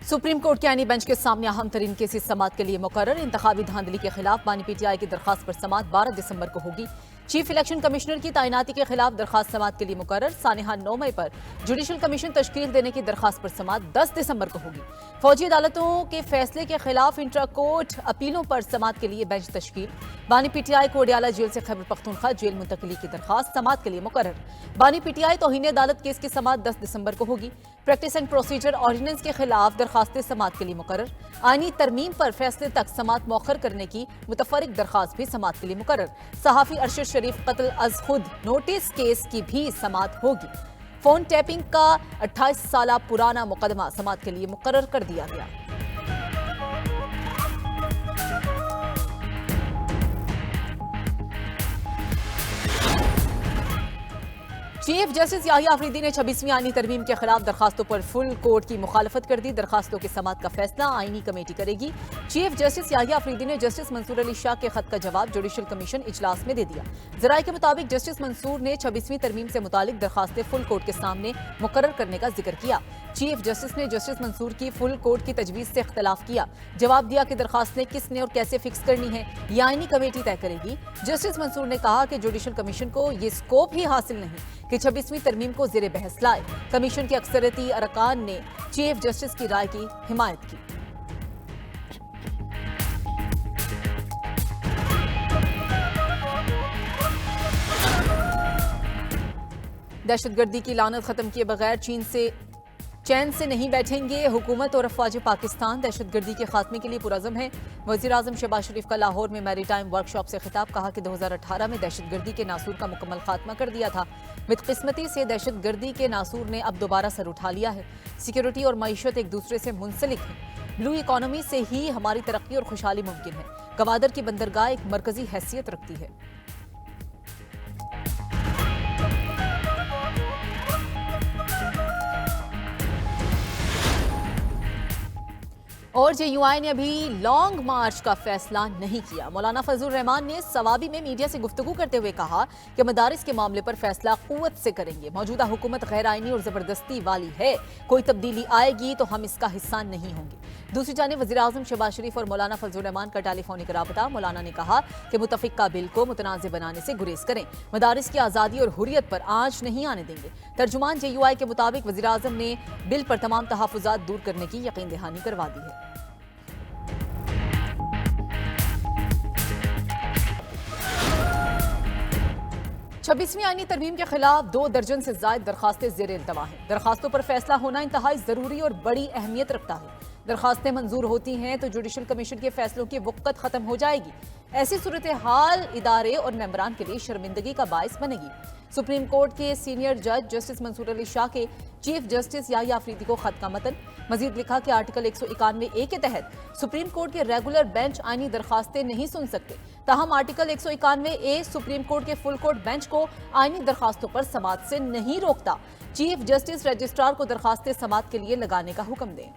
Supreme court के आईनी bench के सामने अहम तरीन केसेस समाअत के लिए मुकर्रर। इंतखाबी धांधली के खिलाफ बानी पीटीआई की दरखास्त पर समाअत 12 दिसंबर को होगी। चीफ इलेक्शन कमिश्नर की तैनाती के खिलाफ दरखास्त समाअत के लिए मुकर्रर। सानेहा 9 मई पर जुडिशल कमीशन तश्कील देने की दरखास्त पर समाअत 10 दिसंबर को होगी। फौजी अदालतों के फैसले के खिलाफ इंट्रा कोर्ट अपीलों पर समाअत के लिए बेंच तश्कील। बानी पीटीआई को अडियाला जेल से खैबर पख्तूनख्वा जेल मुंतकिली की दरखास्त समाअत के लिए मुकर्रर। बानी पीटीआई तौहीन अदालत केस की समाअत 10 दिसंबर को होगी। प्रैक्टिस एंड प्रोसीजर ऑर्डिनेंस के खिलाफ दरखास्तें समाअत के लिए मुकर्रर। आईनी तरमीम पर फैसले तक समाअत मौखर करने की मुतफरिक दरखास्त भी समाअत के लिए मुकर्रर। सहाफी अरशद शरीफ कत्ल अज खुद नोटिस केस की भी समाअत होगी। फोन टैपिंग का 28 साल पुराना मुकदमा समाअत के लिए मुकर्रर कर दिया गया। चीफ जस्टिस याहिया अफरीदी ने 26वीं आईनी तरमीम के खिलाफ दरखास्तों पर फुल कोर्ट की मुखालफत कर दी। दरखास्तों की समाअत का फैसला आईनी कमेटी करेगी। चीफ जस्टिस याहिया अफरीदी ने जस्टिस मंसूर अली शाह के खत का जवाब जुडिशल कमीशन इजलास में दे दिया। जराये के मुताबिक जस्टिस मंसूर ने 26वीं तरमीम से मुतालिक दरखास्तें फुल कोर्ट के सामने मुकर्रर करने का जिक्र किया। चीफ जस्टिस ने जस्टिस मंसूर की फुल कोर्ट की तजवीज से इख्तलाफ किया। जवाब दिया कि दरखास्तें किसने और कैसे फिक्स करनी है यह आईनी कमेटी तय करेगी। जस्टिस मंसूर ने कहा कि जुडिशल कमीशन को ये स्कोप ही हासिल नहीं कि 26वीं तरमीम को ज़ेरे बहस लाए। कमीशन के अक्सरियती अरकान ने चीफ जस्टिस की राय की हिमायत की। दहशतगर्दी की लानत खत्म किए बगैर चैन से नहीं बैठेंगे हुकूमत और अफवाज पाकिस्तान। दहशतगर्दी के खात्मे के लिए पुरज़म है। वज़ीर आज़म शहबाज शरीफ का लाहौर में मैरीटाइम वर्कशॉप से खिताब। कहा कि 2018 में दहशतगर्दी के नासूर का मुकम्मल खात्मा कर दिया था। बदकिस्मती से दहशतगर्दी के नासूर ने अब दोबारा सर उठा लिया है। सिक्योरिटी और मईशत एक दूसरे से मुंसलिक है। ब्लू इकॉनमी से ही हमारी तरक्की और खुशहाली मुमकिन है। गवादर की बंदरगाह एक मरकजी हैसियत रखती है। और जेयूआई ने अभी लॉन्ग मार्च का फैसला नहीं किया। मौलाना फजलुर रहमान ने सवाबी में मीडिया से गुफ्तगू करते हुए कहा कि मदारिस के मामले पर फैसला कुव्वत से करेंगे। मौजूदा हुकूमत गैर आईनी और जबरदस्ती वाली है। कोई तब्दीली आएगी तो हम इसका हिस्सा नहीं होंगे। दूसरी जानिब वज़ीर आज़म शहबाज शरीफ और मौलाना फजलुर रहमान का टेलीफोनिक राबता। मौलाना ने कहा कि मुतफ़िक़ा बिल को मुतनाज़ बनाने से गुरेज करें। मदारिस की आज़ादी और हुर्रियत पर आंच नहीं आने देंगे। तर्जुमान जेयूआई के मुताबिक वज़ीर आज़म ने बिल पर तमाम तहफ़्फ़ुज़ात दूर करने की यकीन दहानी करवा दी है। छब्बीसवीं आईनी तरमीम के खिलाफ 2 दर्जन से जायद दरखास्तें ज़ेरे इल्तवा हैं। दरखास्तों पर फैसला होना इंतहाई ज़रूरी और बड़ी अहमियत रखता है। दरखास्तें मंजूर होती हैं तो जुडिशल कमीशन के फैसलों की वक़्त खत्म हो जाएगी। ऐसी सूरत हाल इदारे और मेंबरान के लिए शर्मिंदगी का बायस बनेगी। सुप्रीम कोर्ट के सीनियर जज जस्टिस मंसूर अली शाह के चीफ जस्टिस याहिया अफरीदी को खत का मतन। मजीद लिखा कि आर्टिकल 191A के तहत सुप्रीम कोर्ट के रेगुलर बेंच आईनी दरखास्तें नहीं सुन सकते। ताहम आर्टिकल 191A सुप्रीम कोर्ट के फुल कोर्ट बेंच को आईनी दरखास्तों पर समाअत से नहीं रोकता। चीफ जस्टिस रजिस्ट्रार को दरखास्तें समाअत के लिए लगाने का हुक्म दें।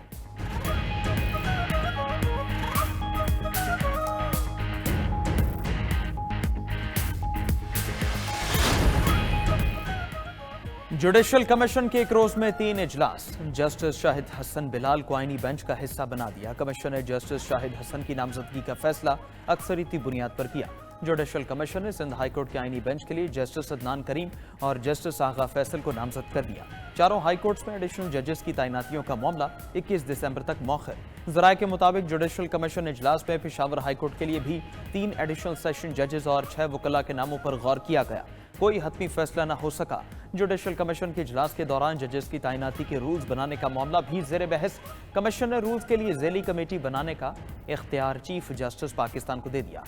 जुडिशल कमीशन के एक रोज में 3 इजलास। जस्टिस शाहिद हसन बिलाल को आईनी बेंच का हिस्सा बना दिया। कमीशन ने जस्टिस शाहिद हसन की नामजदगी का फैसला अक्सरियती बुनियाद पर किया। जुडिशल कमीशन ने सिंध हाईकोर्ट के आईनी बेंच के लिए जस्टिस अदनान करीम और जस्टिस आगा फैसल को नामजद कर दिया। चारों हाईकोर्ट्स में एडिशनल जजेस की तैनातियों का मामला 21 दिसंबर तक मौखर। जराये के मुताबिक जुडिशल कमीशन इजलास में पेशावर हाईकोर्ट के लिए भी 3 एडिशनल सेशन जजेस और 6 वकला के नामों पर गौर किया गया। कोई हतमी फैसला न हो सका। जुडिशल कमीशन के इजलास के दौरान जजेस की तैनाती के रूल्स बनाने का मामला भी ज़ेरे बहस। कमीशन ने रूल्स के लिए ज़ेली कमेटी बनाने का इख्तियार चीफ जस्टिस पाकिस्तान को दे दिया।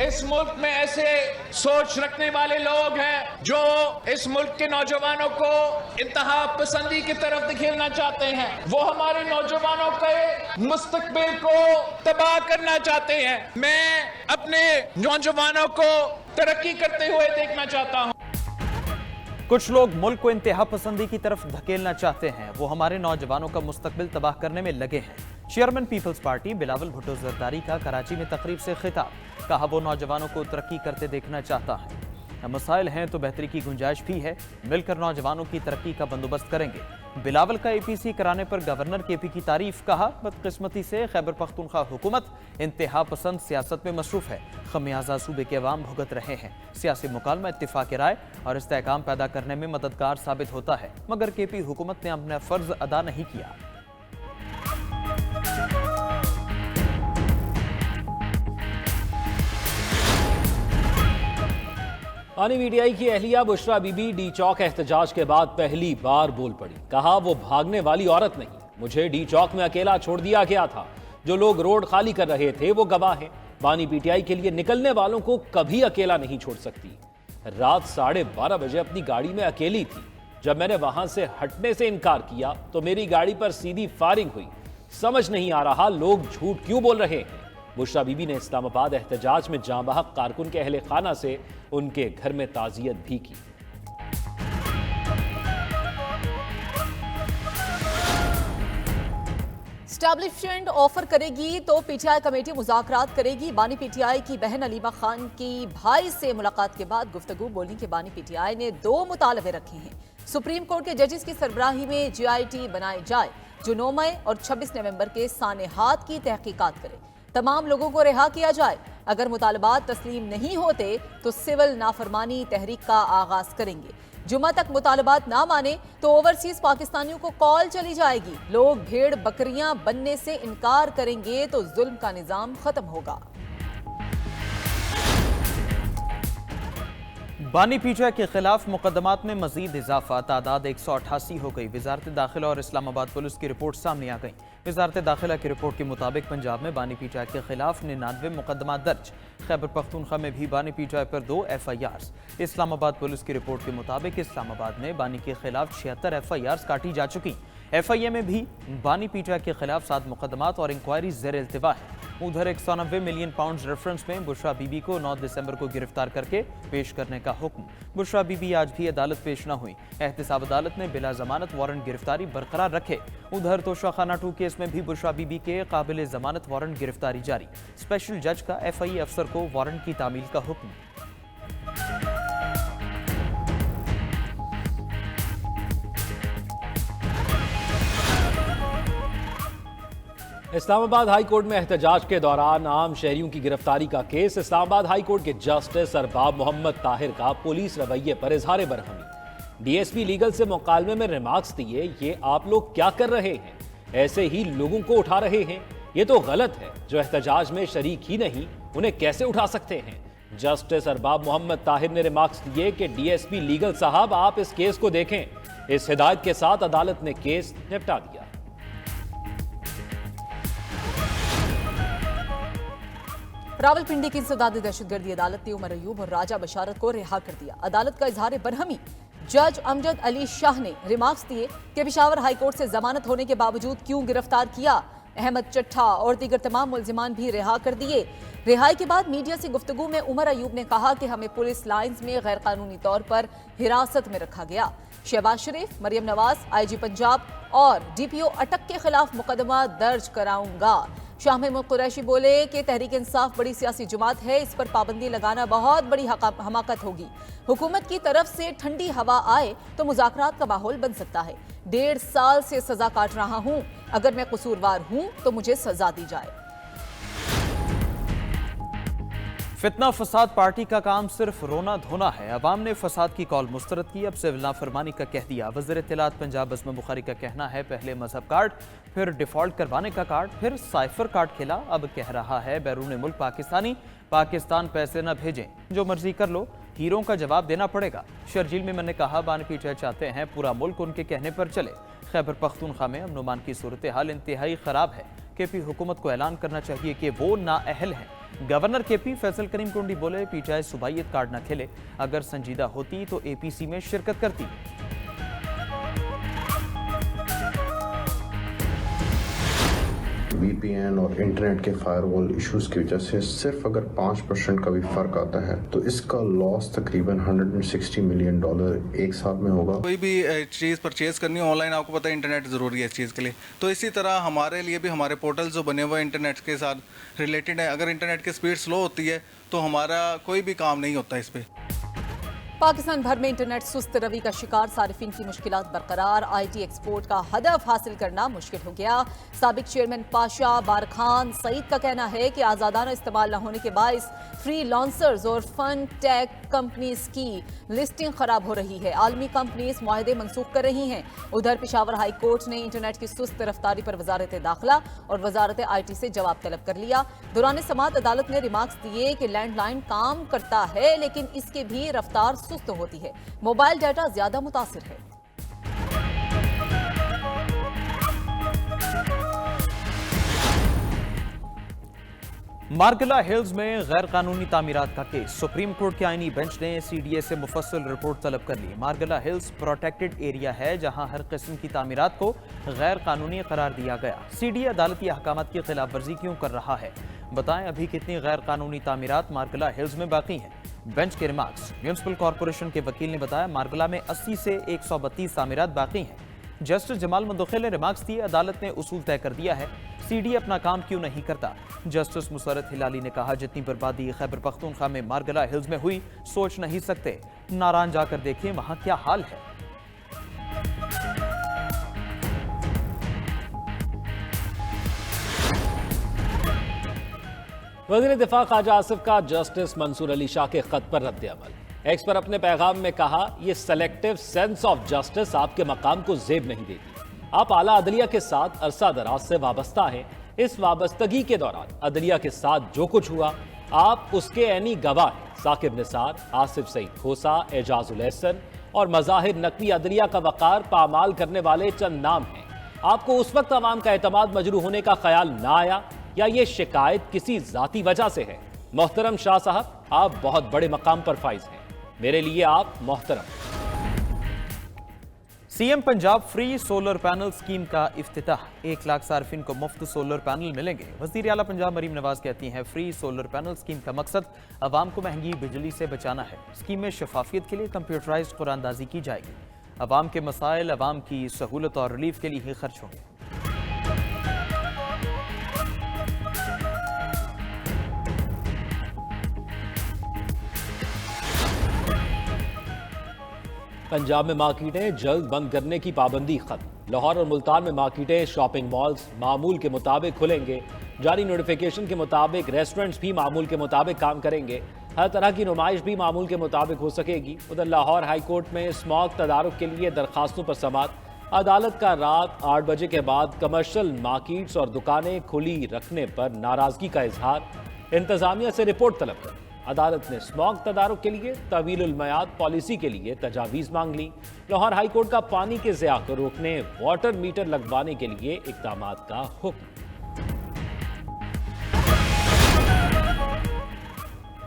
इस मुल्क में ऐसे सोच रखने वाले लोग हैं जो इस मुल्क के नौजवानों को इंतहा पसंदी की तरफ धकेलना चाहते हैं। वो हमारे नौजवानों के मुस्तकबिल को तबाह करना चाहते हैं। मैं अपने नौजवानों को तरक्की करते हुए देखना चाहता हूं। कुछ लोग मुल्क को इंतहा पसंदी की तरफ धकेलना चाहते हैं। वो हमारे नौजवानों का मुस्तकबिल तबाह करने में लगे हैं। चेयरमैन पीपल्स पार्टी बिलावल भुट्टो जरदारी का कराची में तकरीब से खिताब। कहा वो नौजवानों को तरक्की करते देखना चाहता है। मसाइल हैं तो बेहतरी की गुंजाइश भी है, मिलकर नौजवानों की तरक्की का बंदोबस्त करेंगे। बिलावल का एपीसी कराने पर गवर्नर केपी की तारीफ, कहा बदकिस्मती से खैबर पख्तूनख्वा हुकूमत इंतहा पसंद सियासत में मसरूफ है, खमियाजा सूबे के अवाम भुगत रहे हैं। सियासी मुकालमा इत्तिफाक राय और इस्तेहकाम पैदा करने में मददगार साबित होता है, मगर केपी हुकूमत ने अपना फर्ज अदा नहीं किया। पानी पीटीआई की अहलिया बुशरा बीबी डी चौक एहतजाज के बाद पहली बार बोल पड़ी। कहा वो भागने वाली औरत नहीं, मुझे डी चौक में अकेला छोड़ दिया गया था। जो लोग रोड खाली कर रहे थे वो गवाह हैं। पानी पीटीआई के लिए निकलने वालों को कभी अकेला नहीं छोड़ सकती। रात 12:30 बजे अपनी गाड़ी में अकेली थी। जब मैंने वहां से हटने से इनकार किया तो मेरी गाड़ी पर सीधी फायरिंग हुई। समझ नहीं आ रहा लोग झूठ क्यों बोल रहे हैं। बुशरा बीबी ने इस्लामाबाद एहतजाज में जाँ बहक कारकुन के अहले खाना से उनके घर में ताजियत भी की। स्टैब्लिशमेंट ऑफर करेगी तो पीटीआई कमेटी मुज़ाकरात करेगी। बानी पीटीआई की बहन अलीमा खान की भाई से मुलाकात के बाद गुफ्तगू बोलने के बानी पीटीआई ने 2 मुतालबे रखे हैं। सुप्रीम कोर्ट के जजेस की सरबराही में GIT बनाई जाए जो 9 मई और 26 नवंबर के सानेहात की तहकीकात करे। तमाम लोगों को रिहा किया जाए। अगर मुतालबात तस्लीम नहीं होते तो सिविल नाफरमानी तहरीक का आगाज करेंगे। जुमा तक मुतालबात ना माने तो ओवरसीज पाकिस्तानियों को कॉल चली जाएगी। लोग भेड़ बकरियां बनने से इनकार करेंगे तो जुल्म का निजाम खत्म होगा। बानी पीटीआई के खिलाफ मुकदमात में मजीद इजाफा, तादाद 188 हो गई। वजारत दाखिला और इस्लामाबाद पुलिस की रिपोर्ट सामने आ गई। वजारत दाखिला की रिपोर्ट के मुताबिक पंजाब में बानी पीटीआई के खिलाफ 99 मुकदमा दर्ज। खैबर पख्तूनख्वा में भी बानी पीटीआई पर 2 FIRs। इस्लामाबाद पुलिस की रिपोर्ट के मुताबिक इस्लामाबाद में बानी के खिलाफ 76 FIRs काटी जा चुकी। FIA में भी बानी पीटीआई के खिलाफ 7 मुकदमात और इंक्वायरी ज़ेर इल्तिवा है। उधर 190 मिलियन पाउंड रेफरेंस में बुशरा बीबी को 9 दिसंबर को गिरफ्तार करके पेश करने का हुक्म। बुशरा बीबी आज भी अदालत पेश न हुई। एहतसाब अदालत ने बिला जमानत वारंट गिरफ्तारी बरकरार रखे। उधर तोशाखाना 2 केस में भी बुशरा बीबी के काबिल जमानत वारंट गिरफ्तारी जारी। स्पेशल जज का FIA अफसर को वारंट की तामील का हुक्म। इस्लामाबाद हाई कोर्ट में एहतजाज के दौरान आम शहरियों की गिरफ्तारी का केस। इस्लामाबाद हाई कोर्ट के जस्टिस अरबाब मोहम्मद ताहिर का पुलिस रवैये पर इजहार बरहमी। DSP लीगल से मुकालमे में रिमार्क्स दिए, ये आप लोग क्या कर रहे हैं, ऐसे ही लोगों को उठा रहे हैं, ये तो गलत है। जो एहतजाज में शरीक ही नहीं उन्हें कैसे उठा सकते हैं। जस्टिस अरबाब मोहम्मद ताहिर ने रिमार्क्स दिए कि DSP लीगल साहब आप इस केस को देखें। इस हिदायत के साथ अदालत ने केस निपटा दिया। रावलपिंडी की इंसदादी दहशतगर्दी अदालत ने उमर अयूब और राजा बशारत को रिहा कर दिया। अदालत का इजहार बरहमी। जज अमजद अली शाह ने रिमार्क्स दिए कि पेशावर हाईकोर्ट से जमानत होने के बावजूद क्यों गिरफ्तार किया। अहमद चट्ठा और दीगर तमाम मुलजिमान भी रिहा कर दिए। रिहाई के बाद मीडिया से गुफ्तगू में उमर अयूब ने कहा कि हमें पुलिस लाइंस में गैर कानूनी तौर पर हिरासत में रखा गया। शहबाज शरीफ, मरियम नवाज, IG पंजाब और DPO अटक के खिलाफ मुकदमा दर्ज कराऊंगा। शाह महमूद कुरैशी बोले कि तहरीक इंसाफ बड़ी सियासी जमात है, इस पर पाबंदी लगाना बहुत बड़ी हमाकत होगी। हुकूमत की तरफ से ठंडी हवा आए तो मुज़ाकरात का माहौल बन सकता है। 1.5 साल से सजा काट रहा हूं, अगर मैं कसूरवार हूं तो मुझे सजा दी जाए। फितना फसाद पार्टी का काम सिर्फ रोना धोना है। अवाम ने फसाद की कॉल मुस्तरद की, अब सिविल नाफरमानी का कह दिया। वज़ीर इत्तलात पंजाब अज़म बुखारी का कहना है, पहले मजहब कार्ड, फिर डिफॉल्ट करवाने का कार्ड, फिर साइफर कार्ड खिला। अब कह रहा है बैरून मुल्क पाकिस्तान पैसे न भेजें, जो मर्जी कर लो, हीरों का जवाब देना पड़ेगा। शर्जील में मैंने कहा बानी पीटीआई चाहते हैं पूरा मुल्क उनके कहने पर चले। खैबर पख्तूनख्वा में अमन की सूरत हाल इंतहाई खराब है। केपी हुकूमत को ऐलान करना चाहिए कि वो नाअहल हैं। गवर्नर केपी फैसल करीम टुंडी बोले, पीटीआई सूबाइयत कार्ड न खेले, अगर संजीदा होती तो APC में शिरकत करती। VPN और इंटरनेट के फायरवॉल इश्यूज की वजह से सिर्फ अगर 5% का भी फर्क आता है तो इसका लॉस तकरीबन $160 मिलियन एक साल में होगा। कोई भी चीज़ परचेज करनी हो ऑनलाइन, आपको पता है इंटरनेट ज़रूरी है इस चीज़ के लिए। तो इसी तरह हमारे लिए भी हमारे पोर्टल जो बने हुए इंटरनेट के साथ रिलेटेड है, अगर इंटरनेट की स्पीड स्लो होती है तो हमारा कोई भी काम नहीं होता इस पर। पाकिस्तान भर में इंटरनेट सुस्त रवि का शिकार, सारिफिन की मुश्किलात बरकरार, IT एक्सपोर्ट का हदफ हासिल करना मुश्किल हो गया। साबिक चेयरमैन पाशा बारखान सईद का कहना है कि आज़ादाना इस्तेमाल न होने के बायस फ्री लॉन्सर्स और फन टेक कंपनीज की लिस्टिंग खराब हो रही है। आलमी कंपनीज मुआहदे मनसूख कर रही हैं। उधर पेशावर हाई कोर्ट ने इंटरनेट की सुस्त रफ्तारी पर वजारत दाखिला और वजारत IT से जवाब तलब कर लिया। दौरान समाअत अदालत ने रिमार्क्स दिए कि लैंडलाइन काम करता है लेकिन इसके भी रफ्तार सुस्त होती है, मोबाइल डाटा ज्यादा मुतासिर है। मार्गला हिल्स में गैर कानूनी तामीरात का केस, सुप्रीम कोर्ट के आईनी बेंच ने CDA से मुफस्सल रिपोर्ट तलब कर ली। मार्गला हिल्स प्रोटेक्टेड एरिया है जहां हर किस्म की तामीरात को गैर कानूनी करार दिया गया। CDA अदालती अहकामात की खिलाफ वर्जी क्यों कर रहा है? बताएं अभी कितनी गैर कानूनी तामीरात मार्गला हिल्स में बाकी हैं। बेंच के रिमार्क्स। म्यूनिसिपल कॉर्पोरेशन के वकील ने बताया मार्गला में 80 से 132 तामीरात बाकी हैं। जस्टिस जमाल मंदोखिल ने रिमार्क्स दिए, अदालत ने उसूल तय कर दिया है, CDA अपना काम क्यों नहीं करता। जस्टिस मुसरत हिलाली ने कहा जितनी बर्बादी खैबर पख्तूनख्वा में मार्गला हिल्स में हुई सोच नहीं सकते। नारायण जाकर देखिए वहां क्या हाल है। वज़ीर दिफा ख्वाजा आसिफ का जस्टिस मंसूर अली शाह के खत पर रद्द-ए-अमल। एक्स पर अपने पैगाम में कहा, यह सेलेक्टिव सेंस ऑफ जस्टिस आपके मकाम को जेब नहीं देती। आप आला अदलिया के साथ अरसा दराज से वाबस्ता हैं। इस वाबस्तगी के दौरान अदलिया के साथ जो कुछ हुआ आप उसके ऐनी गवाह हैं। साकिब निसार, आसिफ सईद खोसा, एजाजुल एहसन और मज़ाहिर नकवी अदलिया का वक़ार पामाल करने वाले चंद नाम हैं। आपको उस वक्त अवाम का एतमाद मजरूह होने का ख्याल ना आया या ये शिकायत किसी जाती वजह से है? मोहतरम शाह साहब, आप बहुत बड़े मकाम पर फाइज हैं, मेरे लिए आप मोहतरम। CM Punjab free solar panel scheme का इफ्तिताह, 1 लाख सार्फिन को मुफ्त सोलर पैनल मिलेंगे। वज़ीर आला पंजाब मरीम नवाज कहती हैं फ्री सोलर पैनल स्कीम का मकसद अवाम को महंगी बिजली से बचाना है। स्कीम में शफाफियत के लिए कंप्यूटराइज्ड कुरानदाजी की जाएगी। अवाम के मसाइल अवाम की सहूलत और रिलीफ के लिए ही खर्च होंगे। पंजाब में मार्केटें जल्द बंद करने की पाबंदी खत्म। लाहौर और मुल्तान में मार्केटें, शॉपिंग मॉल्स मामूल के मुताबिक खुलेंगे। जारी नोटिफिकेशन के मुताबिक रेस्टोरेंट्स भी मामूल के मुताबिक काम करेंगे। हर तरह की नुमाइश भी मामूल के मुताबिक हो सकेगी। उधर लाहौर हाई कोर्ट में स्मॉग तदारुक के लिए दरखास्तों पर समाअत। अदालत का रात 8 बजे के बाद कमर्शियल मार्केट्स और दुकानें खुली रखने पर नाराजगी का इजहार। इंतजामिया से रिपोर्ट तलब कर अदालत ने स्मॉग तदारुक के लिए तवीलुल मयाद पॉलिसी के लिए तजावीज़ मांग ली। लाहौर हाई कोर्ट का पानी के ज़िया को रोकने वाटर मीटर लगवाने के लिए इक़दामात का हुक्म।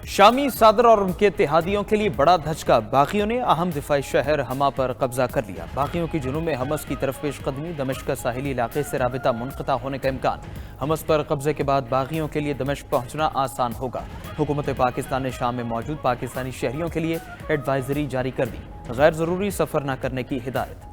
शामी सादर और उनके इत्तेहादियों के लिए बड़ा धचका, बागियों ने अहम दिफाई शहर हमा पर कब्जा कर लिया। बागियों की जुनूब में हमस की तरफ पेशकदमी, दमिश्क का साहिली इलाके से राबिता मुनक़ता होने का इम्कान। हमस पर कब्जे के बाद बागियों के लिए दमिश्क पहुंचना आसान होगा। हुकूमत पाकिस्तान ने शाम में मौजूद पाकिस्तानी शहरियों के लिए एडवाइजरी जारी कर दी, गैर ज़रूरी सफ़र न करने की हिदायत।